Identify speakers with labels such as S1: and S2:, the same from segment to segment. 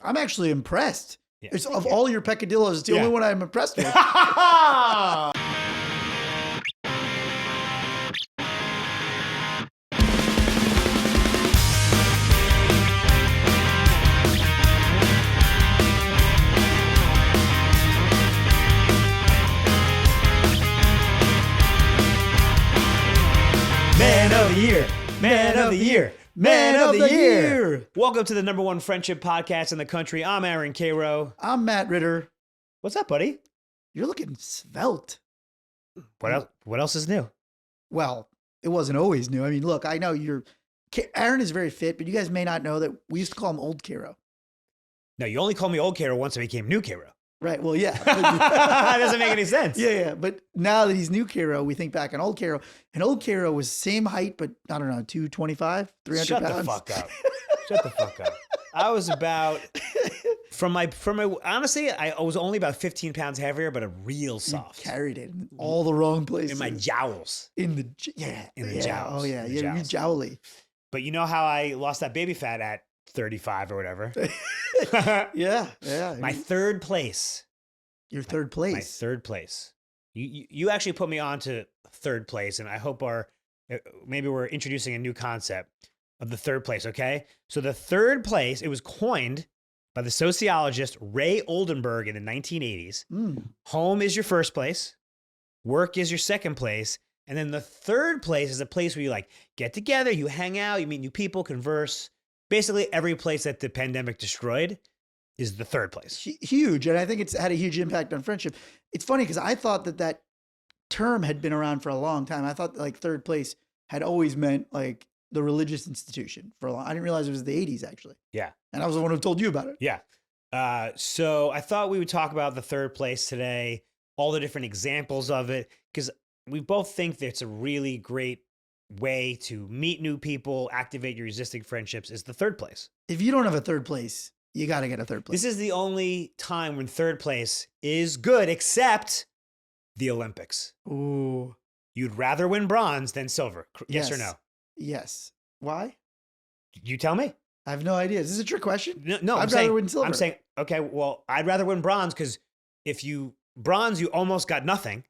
S1: I'm actually impressed.
S2: Yeah,
S1: It's of all your peccadillos, it's the only one I'm impressed with.
S2: Man of the year. Man of the year. Man of the year. Welcome to the #1 friendship podcast in the country. I'm Aaron Karo.
S1: I'm Matt Ritter.
S2: What's up, buddy?
S1: You're looking svelte.
S2: What else is new?
S1: Well, it wasn't always new. I mean, look, I know Aaron is very fit, but you guys may not know that we used to call him Old Karo.
S2: No, you only called me Old Karo once I became New Karo.
S1: Right. Well, yeah.
S2: That doesn't make any sense.
S1: Yeah. But now that he's New Karo, we think back on Old Karo. And Old Karo was same height, but I don't know, 225, 300
S2: Shut
S1: pounds.
S2: the fuck up. Shut the fuck up. I was about, honestly, I was only about 15 pounds heavier, but a real soft.
S1: You carried it in all the wrong places.
S2: In my jowls.
S1: In the
S2: jowls.
S1: Oh, yeah.
S2: In the
S1: You're
S2: jowls.
S1: jowly.
S2: But you know how I lost that baby fat at 35 or whatever?
S1: Yeah.
S2: My third place.
S1: Your third place.
S2: My third place. You actually put me on to third place, and I hope maybe we're introducing a new concept of the third place, okay? So the third place, it was coined by the sociologist Ray Oldenburg in the 1980s. Home is your first place. Work is your second place. And then the third place is a place where you like get together, you hang out, you meet new people, converse. Basically, every place that the pandemic destroyed is the third place.
S1: Huge. And I think it's had a huge impact on friendship. It's funny because I thought that term had been around for a long time. I thought like third place had always meant like the religious institution for a long. I didn't realize it was the 80s actually.
S2: Yeah.
S1: And I was the one who told you about it.
S2: Yeah. So I thought we would talk about the third place today, all the different examples of it, because we both think that it's a really great way to meet new people, activate your existing friendships is the third place.
S1: If you don't have a third place, you got to get a third place.
S2: This is the only time when third place is good, except the Olympics.
S1: Ooh.
S2: You'd rather win bronze than silver. Yes or no?
S1: Yes. Why?
S2: You tell me.
S1: I have no idea. Is this a trick question?
S2: No,
S1: I'd rather win silver.
S2: I'm saying, okay, well, I'd rather win bronze because if you bronze, you almost got nothing.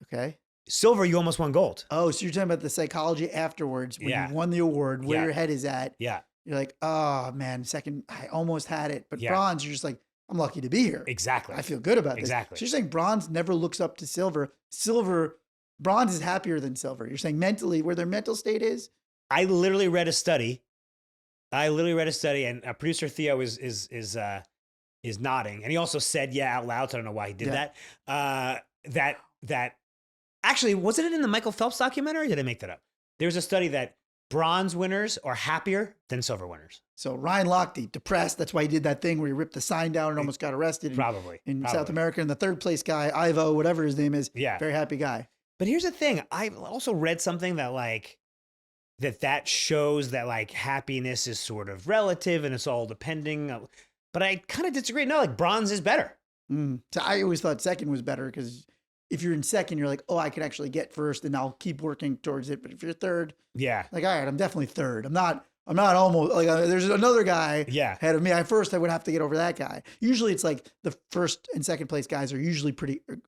S1: Okay.
S2: Silver, you almost won gold.
S1: Oh, so you're talking about the psychology afterwards when you won the award, where your head is at.
S2: Yeah.
S1: You're like, oh man, second, I almost had it. But
S2: Yeah.
S1: bronze, you're just like, I'm lucky to be here.
S2: Exactly.
S1: I feel good about this.
S2: Exactly.
S1: So you're saying bronze never looks up to silver. Bronze is happier than silver. You're saying mentally, where their mental state is?
S2: I literally read a study. And producer Theo is nodding, and he also said "yeah" out loud. So I don't know why he did that. That actually wasn't it in the Michael Phelps documentary? Or did I make that up? There's a study that bronze winners are happier than silver winners.
S1: So Ryan Lochte, depressed. That's why he did that thing where he ripped the sign down and almost got arrested. In South America. And the third place guy, Ivo, whatever his name is, very happy guy.
S2: But here's the thing. I also read something that like that shows that like happiness is sort of relative and it's all depending. But I kind of disagree. No, like bronze is better.
S1: So I always thought second was better because if you're in second, you're like, oh, I could actually get first and I'll keep working towards it. But if you're third, like, all right, I'm definitely third. I'm not almost like there's another guy ahead of me. At first, I would have to get over that guy. Usually it's like the first and second place guys are usually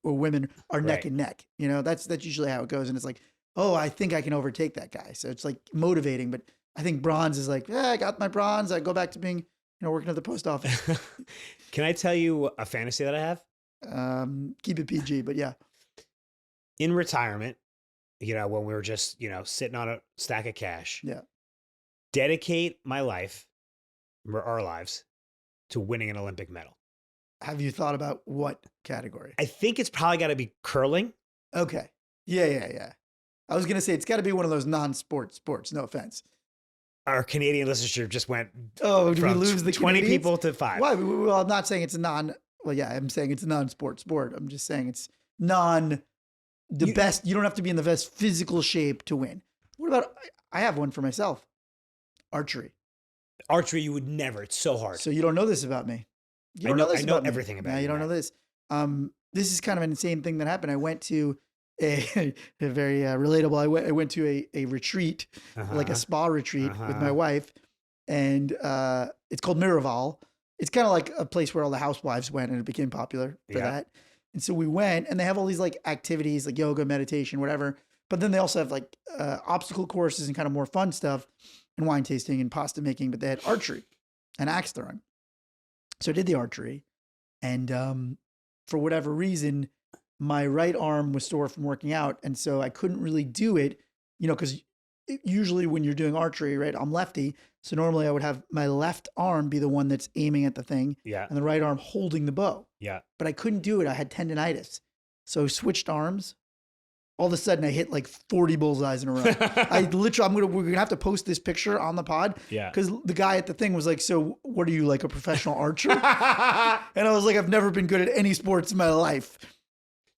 S1: or women are neck and neck. You know, that's usually how it goes. And it's like, oh, I think I can overtake that guy. So it's like motivating. But I think bronze is like, I got my bronze. I go back to being, working at the post office.
S2: Can I tell you a fantasy that I have?
S1: Keep it PG, but yeah.
S2: In retirement, when we were just, sitting on a stack of cash.
S1: Yeah.
S2: Dedicate my life, or our lives, to winning an Olympic medal.
S1: Have you thought about what category?
S2: I think it's probably got to be curling.
S1: Okay. Yeah. I was going to say, it's got to be one of those non-sports sports. No offense.
S2: Our Canadian listenership just went
S1: did we lose the
S2: 20
S1: Canadians?
S2: people to 5.
S1: Why? Well, I'm not saying it's I'm saying it's a non-sport sport. I'm just saying it's best. You don't have to be in the best physical shape to win. What about, I have one for myself. Archery.
S2: Archery, you would never. It's so hard.
S1: So you don't know this about me.
S2: I know everything about you.
S1: You don't know this. This is kind of an insane thing that happened. I went to a very relatable. I went to a retreat, like a spa retreat with my wife, and it's called Miraval. it's kind of like a place where all the housewives went and it became popular for that. And so we went and they have all these like activities like yoga, meditation, whatever. But then they also have like obstacle courses and kind of more fun stuff and wine tasting and pasta making. But they had archery and axe throwing. So I did the archery. And for whatever reason, my right arm was sore from working out. And so I couldn't really do it, because usually when you're doing archery, right, I'm lefty. So normally I would have my left arm be the one that's aiming at the thing.
S2: Yeah.
S1: And the right arm holding the bow.
S2: Yeah.
S1: But I couldn't do it. I had tendonitis. So I switched arms. All of a sudden I hit like 40 bullseyes in a row. We're going to have to post this picture on the pod.
S2: Yeah.
S1: Because the guy at the thing was like, so what are you, like a professional archer? And I was like, I've never been good at any sports in my life.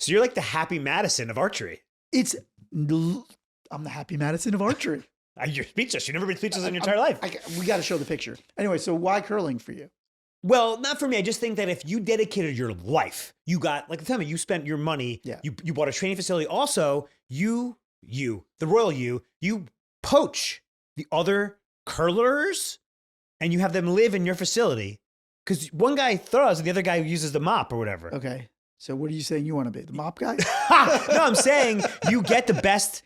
S2: So you're like the Happy Madison of archery.
S1: I'm the Happy Madison of archery.
S2: You're speechless. You've never been speechless in your entire life.
S1: We got to show the picture. Anyway, so why curling for you?
S2: Well, not for me. I just think that if you dedicated your life, you got, like the time you spent your money, you bought a training facility. Also, the royal you poach the other curlers and you have them live in your facility because one guy throws and the other guy uses the mop or whatever.
S1: Okay. So what are you saying you want to be? The mop guy?
S2: No, I'm saying you get the best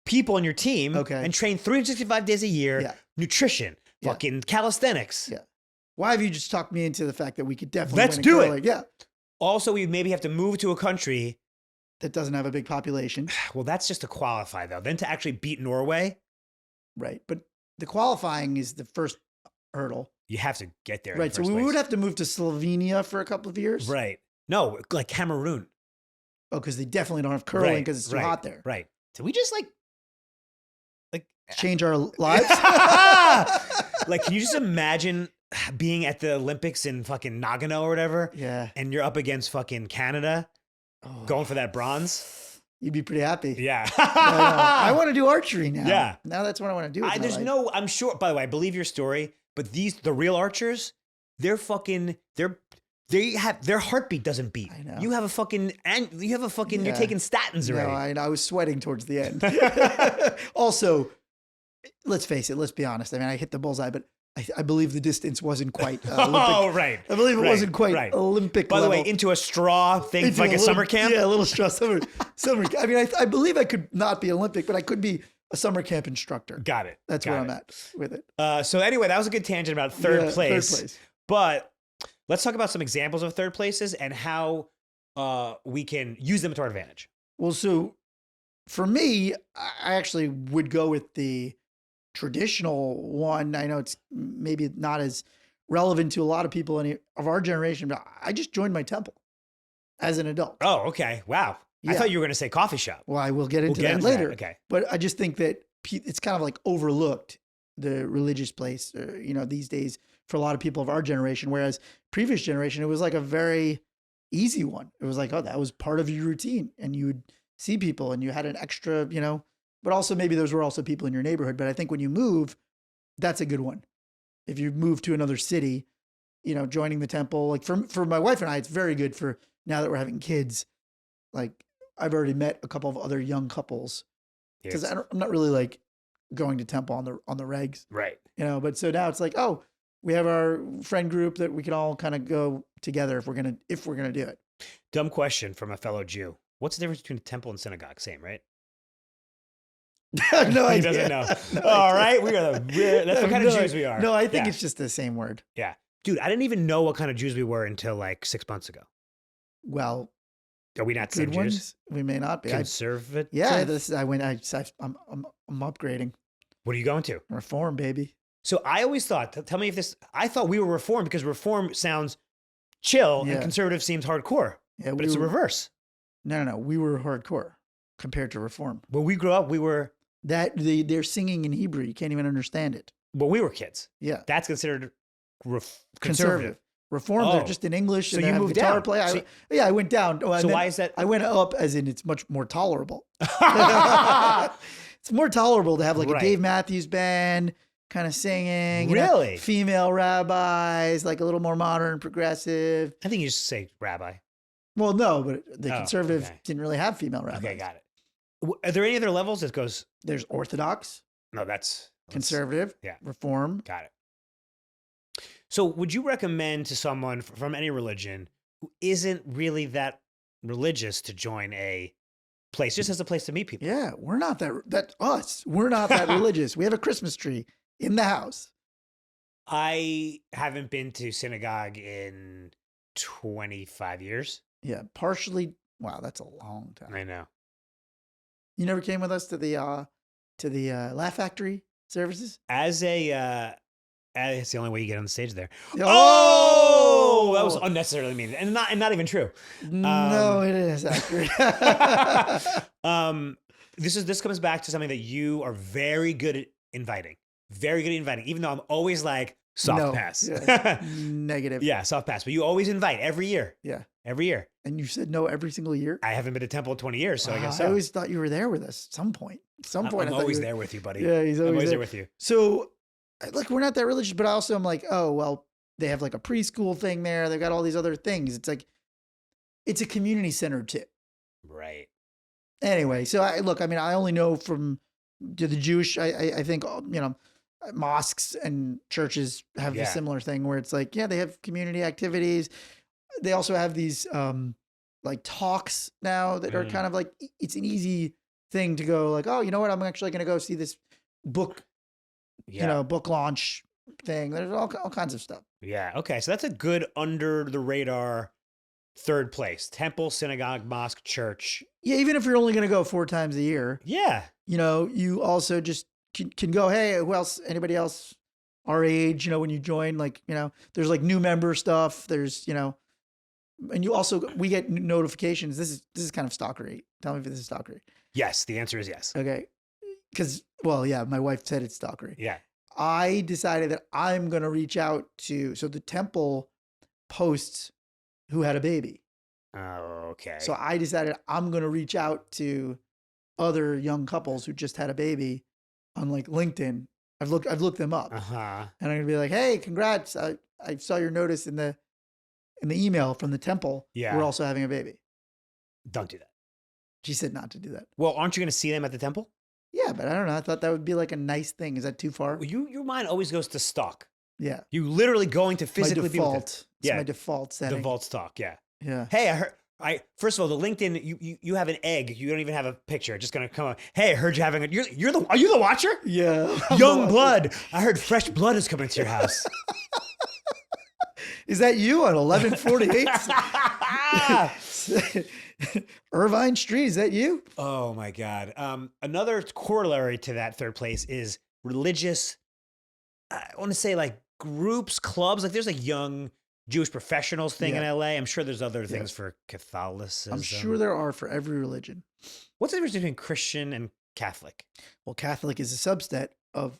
S2: people on your team and train 365 days a year, nutrition, fucking calisthenics.
S1: Yeah. Why have you just talked me into the fact that we could definitely
S2: Let's do it.
S1: Yeah.
S2: Also, we maybe have to move to a country
S1: that doesn't have a big population.
S2: Well, that's just to qualify, though. Then to actually beat Norway.
S1: Right. But the qualifying is the first hurdle.
S2: You have to get there.
S1: Right. So we would have to move to Slovenia for a couple of years.
S2: Right. No, like Cameroon.
S1: Oh, because they definitely don't have curling because it's too hot there.
S2: Right. So we just like
S1: change our lives?
S2: Like, can you just imagine being at the Olympics in fucking Nagano or whatever?
S1: Yeah.
S2: And you're up against fucking Canada going for that bronze?
S1: You'd be pretty happy.
S2: Yeah.
S1: I want to do archery now.
S2: Yeah.
S1: Now that's what I want to do.
S2: I'm sure, by the way, I believe your story, but the real archers, their heartbeat doesn't beat.
S1: I know.
S2: You have a fucking, you're taking statins already.
S1: No, I was sweating towards the end. Also, let's face it, let's be honest. I mean, I hit the bullseye, but I believe the distance wasn't quite Olympic.
S2: Oh, right.
S1: I believe it wasn't quite Olympic
S2: By
S1: level.
S2: the way, into a straw thing, like a summer camp?
S1: Yeah, a little straw summer. I mean, I believe I could not be Olympic, but I could be a summer camp instructor.
S2: Got it.
S1: That's where I'm at with it.
S2: So anyway, that was a good tangent about third place.
S1: Third place.
S2: But let's talk about some examples of third places and how we can use them to our advantage.
S1: Well, so for me, I actually would go with the traditional one. I know it's maybe not as relevant to a lot of people of our generation, but I just joined my temple as an adult.
S2: Oh, okay. Wow. Yeah. I thought you were going to say coffee shop.
S1: Well, I will get into that later.
S2: Okay.
S1: But I just think that it's kind of like overlooked, the religious place, these days for a lot of people of our generation, whereas previous generation, it was like a very easy one. It was like, oh, that was part of your routine and you would see people and you had an extra, but also maybe those were also people in your neighborhood. But I think when you move, that's a good one. If you move to another city, joining the temple, like for my wife and I, it's very good for now that we're having kids. Like I've already met a couple of other young couples because I'm not really like going to temple on the regs.
S2: Right.
S1: But so now it's like, oh, we have our friend group that we can all kind of go together if we're going to do it.
S2: Dumb question from a fellow Jew. What's the difference between a temple and synagogue? Same, right?
S1: No idea.
S2: He doesn't know. All right. That's what kind of Jews we are.
S1: No, I think it's just the same word.
S2: Yeah. Dude, I didn't even know what kind of Jews we were until like 6 months ago.
S1: Well,
S2: are we not the same Jews?
S1: We may not be.
S2: Conservative?
S1: Yeah, I'm upgrading.
S2: What are you going to?
S1: Reform, baby.
S2: So I always thought, tell me if this, I thought we were Reform because Reform sounds chill and conservative seems hardcore. Yeah, but it's the reverse.
S1: No. We were hardcore compared to Reform.
S2: When we grew up, we were.
S1: They're singing in Hebrew. You can't even understand it.
S2: When we were kids.
S1: Yeah.
S2: That's considered
S1: conservative. Reform, they're just in English.
S2: So
S1: and
S2: you moved
S1: guitar
S2: down.
S1: play. I went down.
S2: So why is that?
S1: I went up as in it's much more tolerable. It's more tolerable to have like a Dave Matthews Band kind of singing.
S2: Really?
S1: Female rabbis, like a little more modern, progressive.
S2: I think you just say rabbi.
S1: Well, no, but the conservative didn't really have female rabbis.
S2: Okay, got it. Are there any other levels that goes?
S1: There's Orthodox.
S2: No, that's
S1: conservative.
S2: Yeah.
S1: Reform.
S2: Got it. So would you recommend to someone from any religion who isn't really that religious to join a place just as a place to meet people?
S1: Yeah, we're not us. We're not that religious. We have a Christmas tree in the house.
S2: I haven't been to synagogue in 25 years.
S1: Yeah, partially. Wow, that's a long time.
S2: I know.
S1: You never came with us to the Laugh Factory services?
S2: As it's the only way you get on the stage there.
S1: Oh,
S2: that was unnecessarily mean and not even true.
S1: No, it is accurate.
S2: This comes back to something that you are very good at inviting. Very good at inviting, even though I'm always like soft pass.
S1: Yeah, negative.
S2: Yeah, soft pass. But you always invite every year.
S1: Yeah.
S2: Every year.
S1: And you said no every single year?
S2: I haven't been to temple in 20 years, so I guess so.
S1: I always thought you were there with us at some point.
S2: I'm always there with you, buddy.
S1: Yeah, he's always
S2: there with you.
S1: So, like, we're not that religious, but also I'm like, oh, well, they have like a preschool thing there. They've got all these other things. It's like, it's a community center too.
S2: Right.
S1: Anyway, so I only know from the Jewish, I think, mosques and churches have a similar thing where it's like, yeah, they have community activities. They also have these like talks now that are kind of like, it's an easy thing to go like, oh, you know what? I'm actually going to go see this book, book launch thing. There's all kinds of stuff.
S2: Yeah. Okay. So that's a good under the radar third place: temple, synagogue, mosque, church.
S1: Yeah. Even if you're only going to go 4 times a year.
S2: Yeah.
S1: You also just can go, hey, who else, anybody else our age, when you join, like, there's like new member stuff. There's, and we get notifications. This is kind of stalkery. Tell me if this is stalkery.
S2: Yes. The answer is yes.
S1: Okay. Because, well, yeah, my wife said it's stalkery.
S2: Yeah.
S1: I decided that I'm going to reach out so the temple posts who had a baby.
S2: Oh, okay.
S1: So I decided I'm going to reach out to other young couples who just had a baby on like LinkedIn. I've looked them up. And I'm going to be like, hey, congrats. I saw your notice in the email from the temple.
S2: Yeah.
S1: We're also having a baby.
S2: Don't do that.
S1: She said not to do that.
S2: Well, aren't you going to see them at the temple?
S1: Yeah, but I don't know. I thought that would be like a nice thing. Is that too far?
S2: Well, your mind always goes to stalk.
S1: Yeah.
S2: You literally going to physically be with
S1: It's my default setting.
S2: Default stalk. Yeah.
S1: Yeah.
S2: Hey, first of all, the LinkedIn, you have an egg. You don't even have a picture. Just going to come on. Hey, I heard you having are you the watcher?
S1: Yeah.
S2: Young blood. I heard fresh blood is coming to your house.
S1: Is that you on 1148? Irvine Street, is that you?
S2: Oh my God. Another corollary to that third place is religious, I want to say like groups, clubs. Like there's a young Jewish professionals thing in LA. I'm sure there's other things for Catholicism.
S1: I'm sure there are for every religion.
S2: What's the difference between Christian and Catholic?
S1: Well, Catholic is a subset of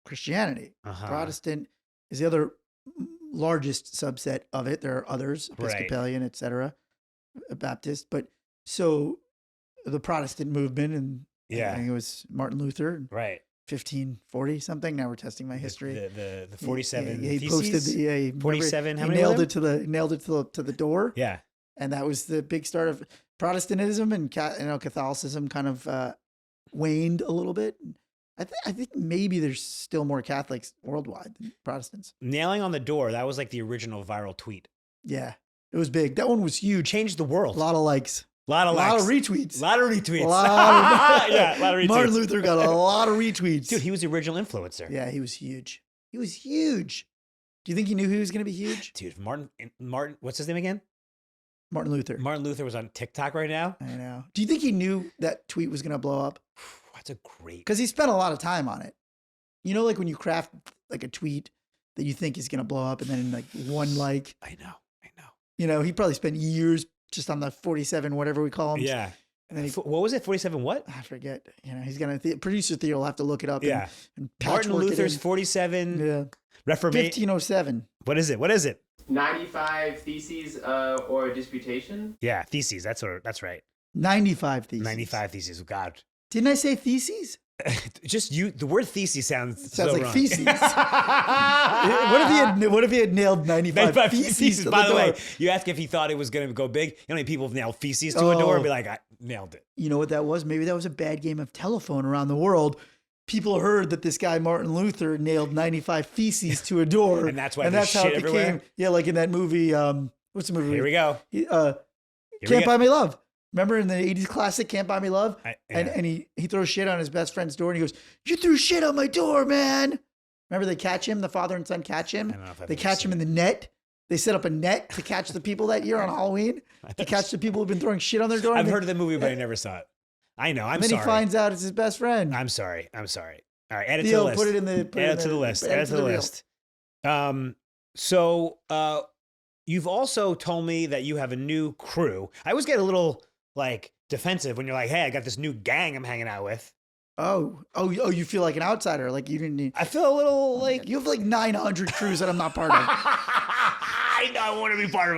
S1: Christianity. Protestant is the other largest subset of it. There are others, Episcopalian, etc., Baptist. But so the Protestant movement, and I think it was Martin Luther,
S2: right?
S1: 1540 something. Now we're testing my history.
S2: The 47
S1: he
S2: theses.
S1: Posted
S2: 47. How
S1: he
S2: many?
S1: Nailed it to the door.
S2: Yeah,
S1: and that was the big start of Protestantism, and Catholicism kind of waned a little bit. I think maybe there's still more Catholics worldwide than Protestants.
S2: Nailing on the door. That was like the original viral tweet.
S1: Yeah, it was big. That one was huge.
S2: Changed the world.
S1: A lot of likes.
S2: A lot of
S1: retweets.
S2: A lot of retweets.
S1: A lot of retweets. Martin Luther got a lot of retweets.
S2: Dude, he was the original influencer.
S1: Yeah, he was huge. He was huge. Do you think he knew he was going to be huge?
S2: Dude, Martin, what's his name again?
S1: Martin Luther.
S2: Martin Luther was on TikTok right now.
S1: I know. Do you think he knew that tweet was going to blow up?
S2: That's a great.
S1: Because he spent a lot of time on it. Like when you craft like a tweet that you think is going to blow up, and then like one like.
S2: I know.
S1: He probably spent years just on the 47, whatever we call them.
S2: Yeah.
S1: And then
S2: what was it? 47 what?
S1: I forget. He's going to, producer Theo will have to look it up.
S2: Yeah.
S1: And
S2: Martin Luther's 47.
S1: Yeah.
S2: Reformation.
S1: 1507.
S2: What is it?
S3: 95 theses or a disputation?
S2: Yeah, theses. That's right.
S1: 95 theses.
S2: 95 theses. God.
S1: Didn't I say theses?
S2: Just the word theses sounds so
S1: like
S2: wrong.
S1: feces. What if he had nailed 95 feces?
S2: By the way, you ask if he thought it was going to go big. You know how many people have nailed feces to a door and be like, I nailed it.
S1: You know what that was? Maybe that was a bad game of telephone around the world. people heard that this guy Martin Luther nailed 95 feces to a door,
S2: and that's why
S1: how it
S2: everywhere?
S1: became. Yeah, like in that movie. What's the movie?
S2: Here we go.
S1: Can't Buy Me Love. Remember in the 80s classic Can't Buy Me Love? And he throws shit on his best friend's door and he goes, "You threw shit on my door, man." Remember they catch him, the father and son catch him. They catch him in the net. They set up a net to catch the people that year on Halloween, to catch the people who've been throwing shit on their door.
S2: I've heard of the movie, but I never saw it. I know. I'm sorry.
S1: And then he finds out it's his best friend.
S2: I'm sorry. All right, add it to the list.
S1: Put it in the
S2: add it to the list. Add it to the list. So you've also told me that you have a new crew. I always get a little like defensive when you're like, "Hey, I got this new gang I'm hanging out with."
S1: Oh! You feel like an outsider, like you didn't need.
S2: I feel a little like
S1: you have like 900 crews that I'm not part of.
S2: I know. I want to be part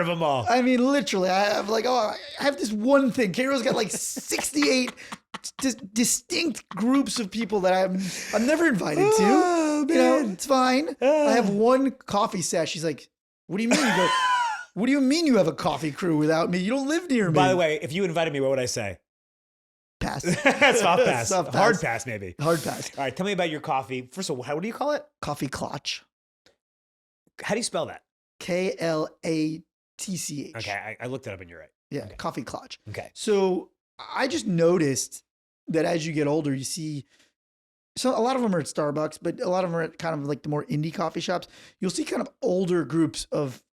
S2: of them all. I
S1: mean, literally, I have like, I have this one thing. Karo's got like 68 distinct groups of people that I'm never invited to.
S2: Oh, man.
S1: You know, it's fine. I have one coffee sesh. She's like, "What do you mean?" You go, "What do you mean you have a coffee crew without me? You don't live near me."
S2: By the way, if you invited me, what would I say?
S1: Pass.
S2: Soft pass. Hard pass, maybe.
S1: Hard pass.
S2: All right, tell me about your coffee. First of all, what do you call it?
S1: Coffee Klatch.
S2: How do you spell that?
S1: Klatch.
S2: Okay, I looked it up and you're right.
S1: Yeah,
S2: okay.
S1: Coffee Klatch.
S2: Okay.
S1: So I just noticed that as you get older, you see, so a lot of them are at Starbucks, but a lot of them are at kind of like the more indie coffee shops. You'll see kind of older groups of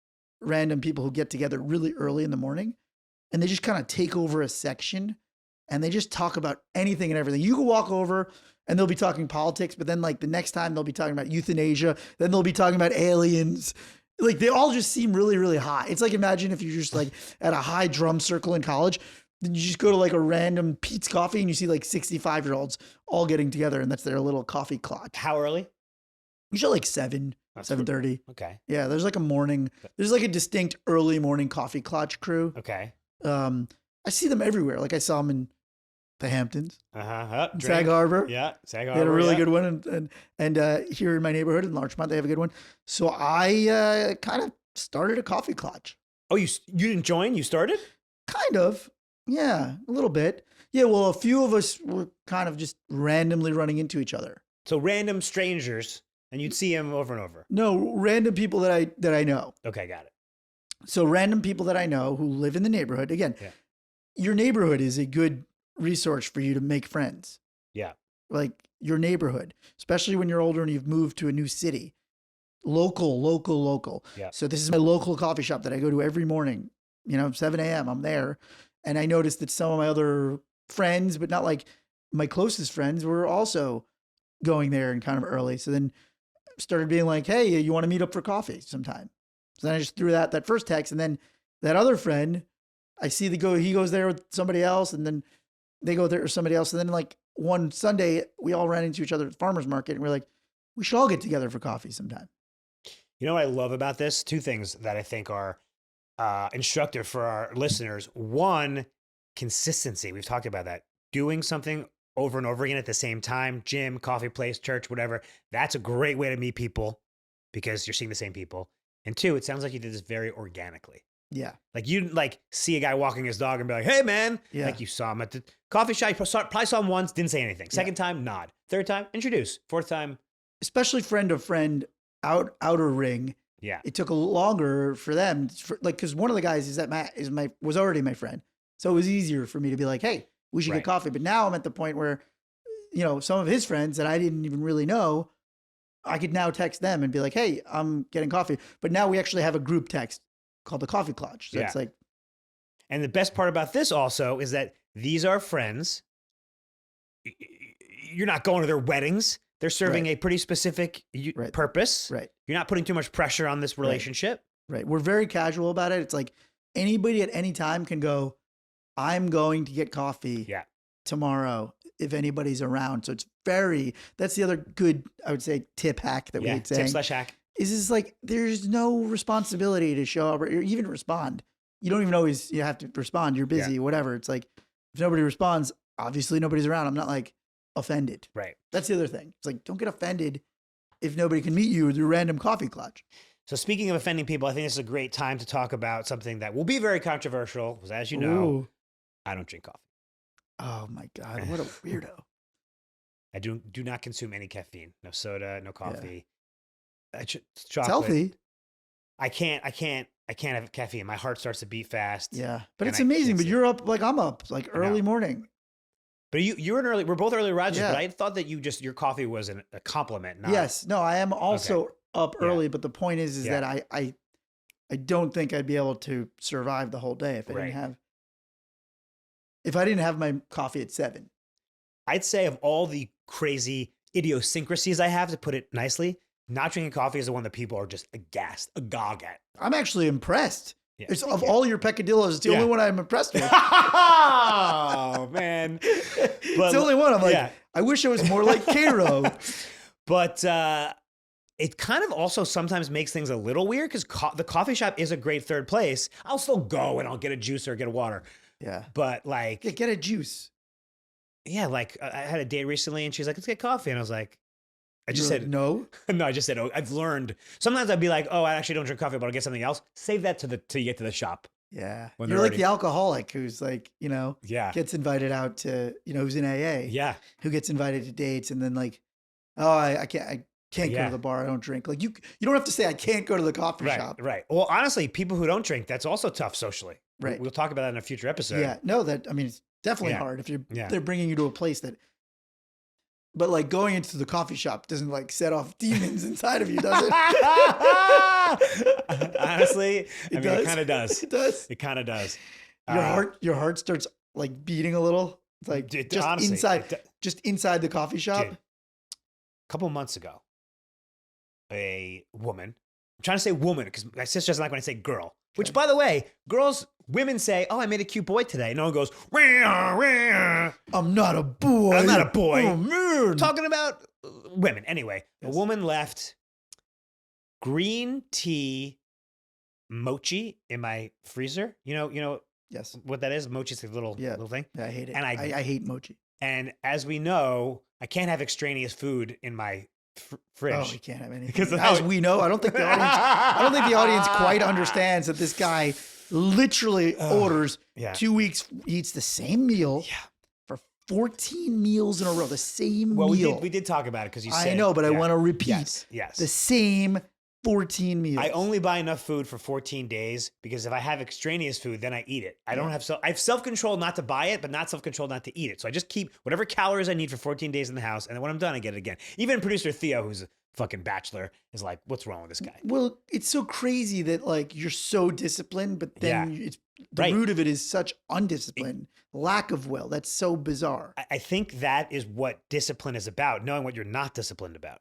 S1: random people who get together really early in the morning, and they just kind of take over a section, and they just talk about anything and everything. You can walk over and they'll be talking politics, but then like the next time they'll be talking about euthanasia, then they'll be talking about aliens. Like they all just seem really, really high. It's like, imagine if you're just like at a high drum circle in college, then you just go to like a random Pete's Coffee and you see like 65-year-olds all getting together, and that's their little coffee Klatch.
S2: How early?
S1: Usually like 7:30.
S2: Okay.
S1: Yeah, there's like a distinct early morning coffee Klatch crew.
S2: Okay.
S1: I see them everywhere. Like I saw them in the Hamptons,
S2: Sag
S1: Harbor.
S2: Yeah, Sag Harbor.
S1: They had a really good one, and here in my neighborhood in Larchmont, they have a good one. So I kind of started a coffee Klatch.
S2: Oh, you didn't join? You started?
S1: Kind of, yeah, a little bit. Yeah, well, a few of us were kind of just randomly running into each other.
S2: So random strangers, and you'd see them over and over.
S1: No, random people that I know.
S2: Okay, got it.
S1: So random people that I know who live in the neighborhood. Again, your neighborhood is a good resource for you to make friends.
S2: Yeah.
S1: Like your neighborhood, especially when you're older and you've moved to a new city. Local.
S2: Yeah.
S1: So this is my local coffee shop that I go to every morning. 7 a.m. I'm there. And I noticed that some of my other friends, but not like my closest friends, were also going there and kind of early. So then started being like, "Hey, you want to meet up for coffee sometime?" So then I just threw that first text. And then that other friend, I see he goes there with somebody else, and then they go there with somebody else. And then like one Sunday, we all ran into each other at the farmer's market, and we're like, we should all get together for coffee sometime.
S2: You know what I love about this? Two things that I think are instructive for our listeners. One, consistency. We've talked about that. Doing something over and over again at the same time, gym, coffee place, church, whatever. That's a great way to meet people because you're seeing the same people. And two, it sounds like you did this very organically.
S1: Yeah.
S2: Like you didn't like see a guy walking his dog and be like, "Hey man." Yeah. Like you saw him at the coffee shop. You probably saw him once, didn't say anything. Second time, nod. Third time, introduce. Fourth time.
S1: Especially friend to friend, outer ring.
S2: Yeah.
S1: It took a longer for them, because one of the guys was already my friend. So it was easier for me to be like, "Hey, we should get coffee." But now I'm at the point where, some of his friends that I didn't even really know, I could now text them and be like, "Hey, I'm getting coffee." But now we actually have a group text called the Coffee Klatch. So it's like.
S2: And the best part about this also is that these are friends. You're not going to their weddings. They're serving a pretty specific purpose.
S1: Right.
S2: You're not putting too much pressure on this relationship.
S1: Right. We're very casual about it. It's like anybody at any time can go, "I'm going to get coffee tomorrow if anybody's around." So that's the other good, I would say, tip hack that we would say.
S2: Tip/hack.
S1: Is like, there's no responsibility to show up or even respond. You don't even always, you have to respond. You're busy, whatever. It's like, if nobody responds, obviously nobody's around. I'm not like offended.
S2: Right.
S1: That's the other thing. It's like, don't get offended if nobody can meet you with your random coffee Klatch.
S2: So speaking of offending people, I think this is a great time to talk about something that will be very controversial, because as you know, I don't drink coffee.
S1: Oh my God, what a weirdo.
S2: I do not consume any caffeine. No soda, no coffee. Chocolate.
S1: It's healthy.
S2: I can't have caffeine. My heart starts to beat fast.
S1: Yeah, but it's amazing. But you're up like I'm up, like early morning.
S2: But you're an early. We're both early risers. Yeah. But I thought that your coffee was a compliment. Not,
S1: yes. No, I am also up early. But the point is that I don't think I'd be able to survive the whole day if I didn't have my coffee at 7.
S2: I'd say of all the crazy idiosyncrasies I have, to put it nicely, not drinking coffee is the one that people are just agog at. I'm
S1: actually impressed. Yeah. It's of all your peccadillos, it's the only one I'm impressed with.
S2: Oh, man.
S1: It's the only one. I'm like, I wish I was more like Karo.
S2: But it kind of also sometimes makes things a little weird because the coffee shop is a great third place. I'll still go and I'll get a juice or get a water.
S1: Yeah.
S2: But like...
S1: Yeah, get a juice.
S2: Yeah, like I had a date recently and she's like, let's get coffee. And I was like... I just said
S1: no.
S2: No, I just said, I've learned. Sometimes I'd be like, I actually don't drink coffee, but I'll get something else. Save that till you get to the shop.
S1: Yeah. You're like the alcoholic who's like, gets invited out to, who's in AA.
S2: Yeah.
S1: Who gets invited to dates and then like, I can't go to the bar. I don't drink. Like you don't have to say I can't go to the coffee shop.
S2: Right. Well, honestly, people who don't drink, that's also tough socially.
S1: Right.
S2: We'll talk about that in a future episode.
S1: Yeah. No, it's definitely hard if they're bringing you to a place that. But like going into the coffee shop doesn't like set off demons inside of you, does it?
S2: Honestly, it kind of does.
S1: It does.
S2: It kind of does.
S1: Your heart starts like beating a little. It's like just inside the coffee shop.
S2: Dude, a couple months ago, a woman. I'm trying to say woman because my sister doesn't like when I say girl. Which, by the way, women say, I made a cute boy today. No one goes, rah, rah.
S1: I'm not a boy.
S2: I'm not a boy.
S1: Oh, man.
S2: Talking about women. Anyway, a woman left green tea mochi in my freezer. You know
S1: yes.
S2: what that is? Mochi's a little thing.
S1: Yeah, I hate it.
S2: And
S1: I hate mochi.
S2: And as we know, I can't have extraneous food in my fridge.
S1: Oh, we can't have anything. Because as we know, I don't think the audience quite understands that this guy literally orders 2 weeks, eats the same meal for 14 meals in a row, the same meal.
S2: We did talk about it because you said.
S1: I know, but I want to repeat.
S2: Yes.
S1: The same 14 meals.
S2: I only buy enough food for 14 days because if I have extraneous food, then I eat it. I have self-control not to buy it, but not self-control not to eat it. So I just keep whatever calories I need for 14 days in the house. And then when I'm done, I get it again. Even producer Theo, who's a fucking bachelor, is like, what's wrong with this guy?
S1: Well, it's so crazy that like you're so disciplined, but then the root of it is such undiscipline, lack of will. That's so bizarre.
S2: I think that is what discipline is about, knowing what you're not disciplined about.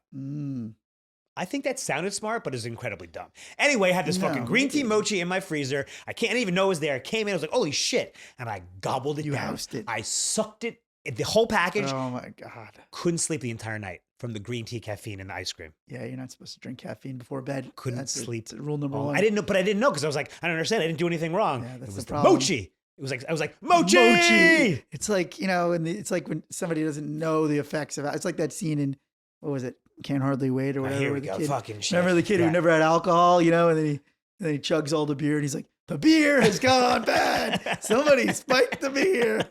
S2: I think that sounded smart, but is incredibly dumb. Anyway, I had this fucking green tea mochi in my freezer. I didn't even know it was there. I came in, I was like, holy shit. And I gobbled it down.
S1: Housed it.
S2: I sucked it, the whole package.
S1: Oh my God.
S2: Couldn't sleep the entire night from the green tea, caffeine, and the ice cream.
S1: Yeah, you're not supposed to drink caffeine before bed.
S2: Couldn't sleep.
S1: That's rule number 1.
S2: I didn't know because I was like, I don't understand. I didn't do anything wrong.
S1: Yeah, that's
S2: it was
S1: the problem.
S2: Mochi. It was like, I was like, Mochi!
S1: It's like, it's like when somebody doesn't know the effects of it. It's like that scene in, what was it? Can't Hardly Wait or whatever.
S2: Here we go. Fucking shit.
S1: Remember the kid who never had alcohol, and then he chugs all the beer and he's like, the beer has gone bad. Somebody spiked the beer.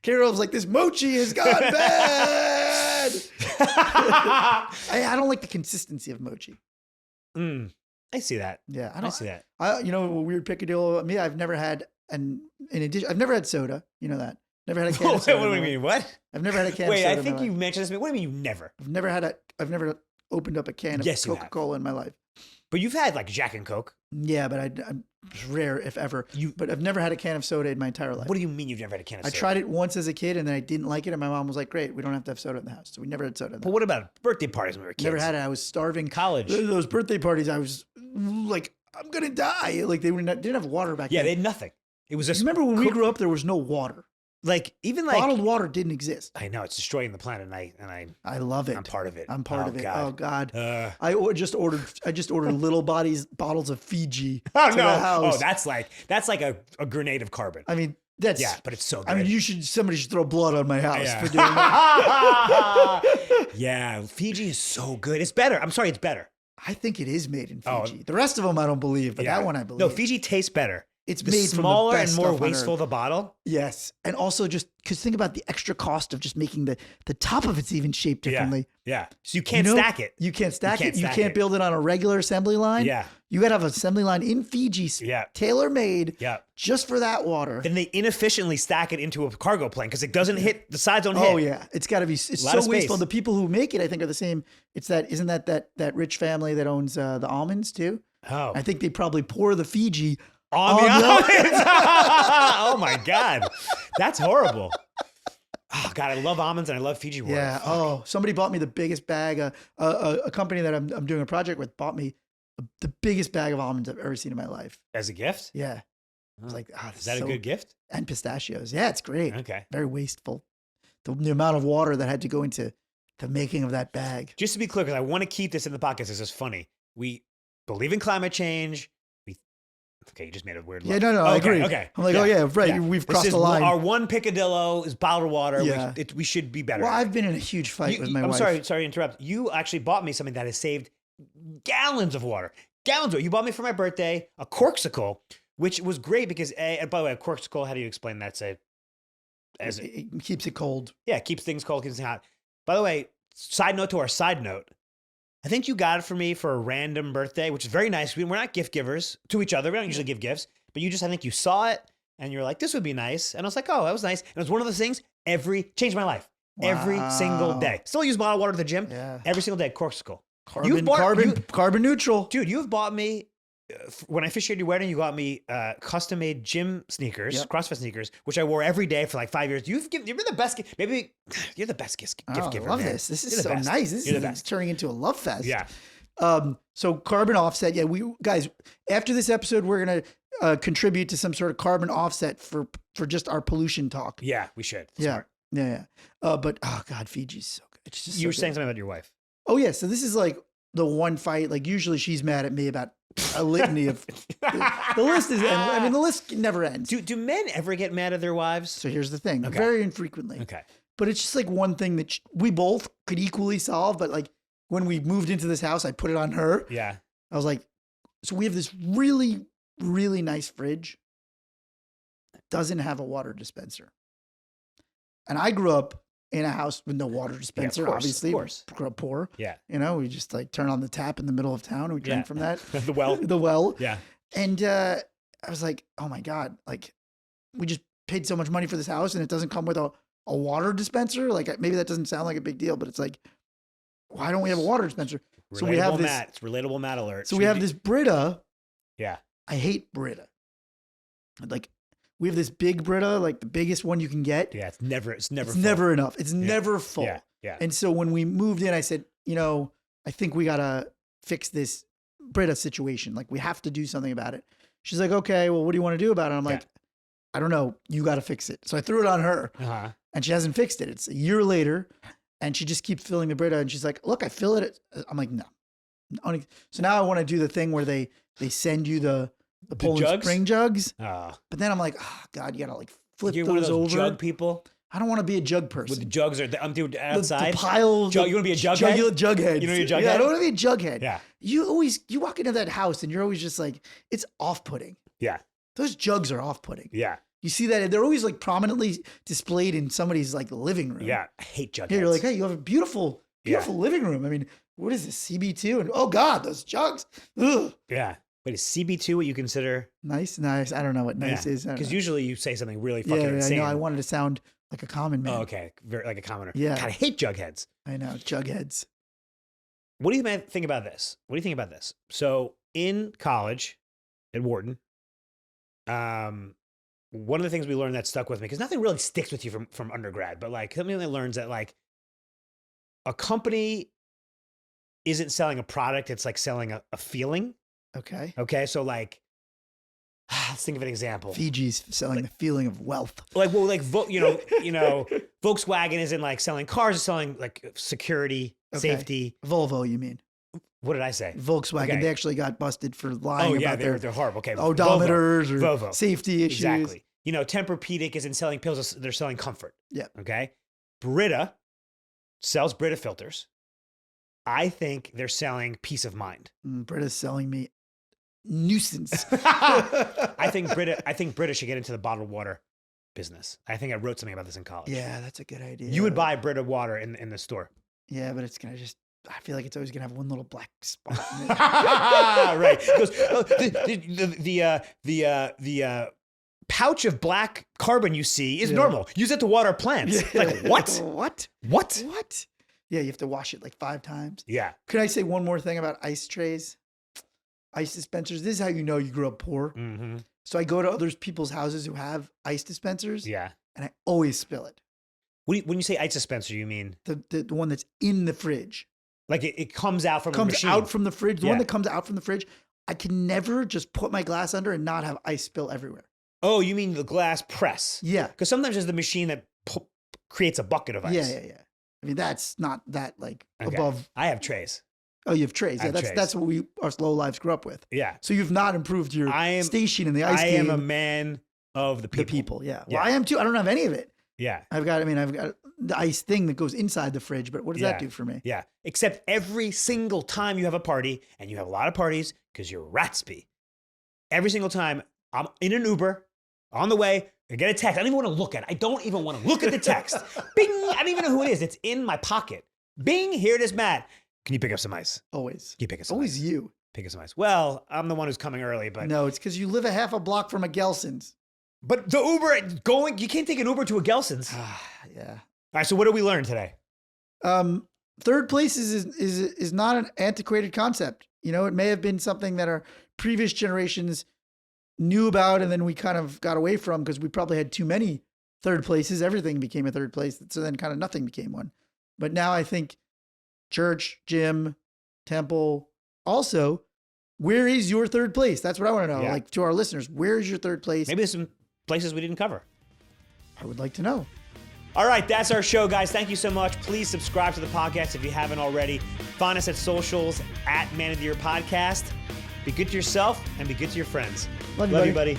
S1: Carol's like, this mochi has gone bad. I don't like the consistency of mochi.
S2: I see that.
S1: Yeah,
S2: I see that.
S1: A weird picadillo. Me, I've never had I've never had soda. You know that. Never had a can of soda.
S2: What do you mean? What?
S1: I've never had a can of soda.
S2: Wait, I think you mentioned this to me. What do you mean you never?
S1: I've never opened up a can of Coca-Cola in my life.
S2: But you've had like Jack and Coke.
S1: Yeah, but I'm rare if ever. But I've never had a can of soda in my entire life.
S2: What do you mean you've never had a can of soda?
S1: I tried it once as a kid and then I didn't like it. And my mom was like, great, we don't have to have soda in the house. So we never had soda.
S2: But what about birthday parties when we were kids?
S1: Never had it. I was starving.
S2: College.
S1: Those birthday parties, I was like, I'm going to die. Like didn't have water back then.
S2: Yeah, they had nothing. It was just.
S1: Remember when we grew up, there was no water.
S2: Bottled
S1: water didn't exist.
S2: I know it's destroying the planet, and I
S1: love it.
S2: I'm part of it.
S1: I'm part of it.
S2: God.
S1: Oh God! I just ordered little bottles of Fiji.
S2: Oh
S1: to
S2: no!
S1: the house.
S2: Oh, that's like a grenade of carbon.
S1: I mean,
S2: but it's so good.
S1: I mean, somebody should throw blood on my house for doing that.
S2: Yeah, Fiji is so good. It's better. I'm sorry, it's better.
S1: I think it is made in Fiji. The rest of them I don't believe, but that one I believe.
S2: No, Fiji tastes better.
S1: It's
S2: the
S1: made
S2: smaller
S1: from the best
S2: and more
S1: stuff on
S2: wasteful
S1: earth.
S2: the bottle.
S1: Yes. And also just because think about the extra cost of just making the top of it's even shaped differently.
S2: Yeah. So you can't stack it.
S1: You can't stack it. You
S2: stack
S1: can't
S2: it.
S1: build it on a regular assembly line.
S2: Yeah.
S1: You got to have an assembly line in Fiji, tailor-made just for that water.
S2: Then they inefficiently stack it into a cargo plane because it doesn't hit, the sides don't hit.
S1: Oh yeah. It's got to be, it's so wasteful. The people who make it, I think, are the same. It's that, isn't that rich family that owns the almonds too?
S2: Oh.
S1: I think they probably pour the Fiji
S2: on the almonds. Oh my God. That's horrible. Oh God, I love almonds and I love Fiji water.
S1: Yeah.
S2: Fuck.
S1: Oh, somebody bought me the biggest bag. A company that I'm doing a project with bought me the biggest bag of almonds I've ever seen in my life.
S2: As a gift?
S1: Yeah. I was like,
S2: is that a good gift?
S1: And pistachios. Yeah, it's great.
S2: Okay.
S1: Very wasteful. The amount of water that had to go into the making of that bag.
S2: Just to be clear, because I want to keep this in the podcast. This is funny. We believe in climate change. Okay, you just made a weird look.
S1: Yeah, no, I agree.
S2: Okay.
S1: I'm like, oh yeah, right. Yeah. We've crossed the line.
S2: Our one picadillo is bottled water.
S1: Yeah.
S2: We should be better.
S1: Well, I've been in a huge fight with my wife.
S2: I'm sorry to interrupt. You actually bought me something that has saved gallons of water. Gallons of water. You bought me for my birthday a corksicle, which was great because, by the way, a corksicle, how do you explain that?
S1: It keeps it cold.
S2: Yeah, it keeps things cold, keeps things hot. By the way, side note to our side note, I think you got it for me for a random birthday, which is very nice. We're not gift givers to each other. We don't usually give gifts, but I think you saw it and you're like, this would be nice. And I was like, oh, that was nice. And it was one of those things changed my life. Wow. Every single day. Still use bottled water at the gym. Yeah. Every single day, corksicle.
S1: Carbon neutral.
S2: Dude, you've bought me, when I officiated your wedding, you got me custom made gym sneakers, CrossFit sneakers, which I wore every day for like 5 years. You're the best. Maybe you're the best gift giver.
S1: I love
S2: man.
S1: this. This is so nice. This is turning into a love fest.
S2: Yeah.
S1: So carbon offset. Yeah, we guys. After this episode, we're gonna contribute to some sort of carbon offset for just our pollution talk.
S2: Yeah, we should.
S1: Smart. Yeah. But oh God, Fiji's so good. It's just
S2: you were saying something about your wife.
S1: Oh yeah. So this is like the one fight. Like usually she's mad at me about a litany of the list is. I mean, the list never ends.
S2: Do men ever get mad at their wives?
S1: So here's the thing. Okay. Very infrequently.
S2: Okay.
S1: But it's just like one thing that we both could equally solve. But like when we moved into this house, I put it on her.
S2: Yeah.
S1: I was like, so we have this really, really nice fridge. Doesn't have a water dispenser. And I grew up in a house with no water dispenser, obviously. Of course. Grew up poor.
S2: Yeah.
S1: You know, we just like turn on the tap in the middle of town and we drink from that.
S2: The well.
S1: The well.
S2: Yeah.
S1: And I was like, oh my God, like we just paid so much money for this house and it doesn't come with a water dispenser. Like maybe that doesn't sound like a big deal, but it's like, why don't we have a water dispenser? So we have this.
S2: It's relatable Matt alert.
S1: So we have this Brita.
S2: Yeah.
S1: I hate Brita. Like we have this big Brita, like the biggest one you can get.
S2: Yeah, it's never
S1: enough. It's never full.
S2: Yeah.
S1: And so when we moved in, I said, I think we gotta fix this Brita situation. Like we have to do something about it. She's like, okay, well, what do you want to do about it? I'm like, I don't know. You got to fix it. So I threw it on her and she hasn't fixed it. It's a year later and she just keeps filling the Brita and she's like, look, I fill it. I'm like, no. So now I want to do the thing where they send you the Poland Spring jugs. But then I'm like, oh God, you got to like flip
S2: You're
S1: those
S2: one of those
S1: over.
S2: Jug people.
S1: I don't want to be a jug person.
S2: With the jugs dude, outside.
S1: The pile.
S2: You want to be a jughead?
S1: Jughead.
S2: You know you're a jughead?
S1: Yeah, I don't want to be a jughead.
S2: Yeah.
S1: You walk into that house and you're always just like, it's off-putting.
S2: Yeah.
S1: Those jugs are off-putting.
S2: Yeah.
S1: You see that? They're always like prominently displayed in somebody's like living room.
S2: Yeah. I hate jugheads.
S1: Yeah, you're like, hey, you have a beautiful living room. I mean, what is this, CB2? And oh God, those jugs. Ugh.
S2: Yeah. Wait, is CB2 what you consider?
S1: Nice. I don't know what nice is.
S2: Because usually you say something really fucking insane.
S1: I know. I wanted to sound like a common man.
S2: Oh, okay. Like a commoner.
S1: Yeah.
S2: God, I hate jugheads.
S1: I know. Jugheads.
S2: What do you think about this? So in college at Wharton, one of the things we learned that stuck with me, because nothing really sticks with you from undergrad, but like something that learns that like a company isn't selling a product, it's like selling a feeling. Okay. So like, let's think of an example.
S1: Fiji's selling the feeling of wealth.
S2: Like, well, like, Volkswagen isn't like selling cars, it's selling like security, safety.
S1: Volvo, you mean?
S2: What did I say?
S1: Volkswagen. Okay. They actually got busted for lying about
S2: they're horrible. Okay.
S1: Odometers
S2: Volvo.
S1: Or safety issues.
S2: Exactly. Tempur-Pedic isn't selling pills, they're selling comfort.
S1: Yeah.
S2: Okay. Brita sells Brita filters. I think they're selling peace of mind.
S1: Brita's selling me nuisance.
S2: I think Brita should get into the bottled water business. I think I wrote something about this in college.
S1: Yeah, that's a good idea.
S2: You would buy Brita water in the store.
S1: Yeah, but it's gonna just. I feel like it's always gonna have one little black spot in it.
S2: Right. It goes, the pouch of black carbon you see is normal. Use it to water plants.
S1: Yeah.
S2: Like, what?
S1: What? Yeah, you have to wash it like 5 times.
S2: Yeah.
S1: Can I say one more thing about ice trays? Ice dispensers. This is how you know you grew up poor.
S2: Mm-hmm.
S1: So I go to other people's houses who have ice dispensers.
S2: Yeah.
S1: And I always spill it.
S2: When you say ice dispenser, you mean?
S1: The one that's in the fridge.
S2: Like it comes out from the machine.
S1: Comes out from the fridge. The one that comes out from the fridge. I can never just put my glass under and not have ice spill everywhere.
S2: Oh, you mean the glass press?
S1: Yeah.
S2: Because sometimes there's the machine that creates a bucket of ice.
S1: Yeah. I mean, that's not that above.
S2: I have trays.
S1: Oh, you have trays. Yeah, that's what our slow lives grew up with.
S2: Yeah.
S1: So you've not improved your station in the ice game.
S2: I am a man of the people.
S1: Yeah. Well, I am too. I don't have any of it.
S2: Yeah.
S1: I've got the ice thing that goes inside the fridge, but what does that do for me?
S2: Yeah. Except every single time you have a party, and you have a lot of parties because you're Ratsby. Every single time I'm in an Uber on the way, I get a text. I don't even want to look at it. I don't even want to look at the text. Bing. I don't even know who it is. It's in my pocket. Bing. Here it is, Matt. Can you pick up some ice?
S1: Always.
S2: Can you pick up some
S1: Always
S2: ice?
S1: you.
S2: Pick up some ice. Well, I'm the one who's coming early, but.
S1: No, it's because you live a half a block from a Gelson's.
S2: But the Uber you can't take an Uber to a Gelson's.
S1: Yeah.
S2: All right, so what did we learn today?
S1: Third place is not an antiquated concept. You know, it may have been something that our previous generations knew about and then we kind of got away from because we probably had too many third places. Everything became a third place. So then kind of nothing became one. But now I think church, gym, temple. Also, where is your third place? That's what I want to know.
S2: Yeah.
S1: Like to our listeners, where is your third place?
S2: Maybe there's some places we didn't cover.
S1: I would like to know.
S2: All right, that's our show, guys. Thank you so much. Please subscribe to the podcast if you haven't already. Find us at socials at Man of the Year Podcast. Be good to yourself and be good to your friends.
S1: Love you,
S2: buddy.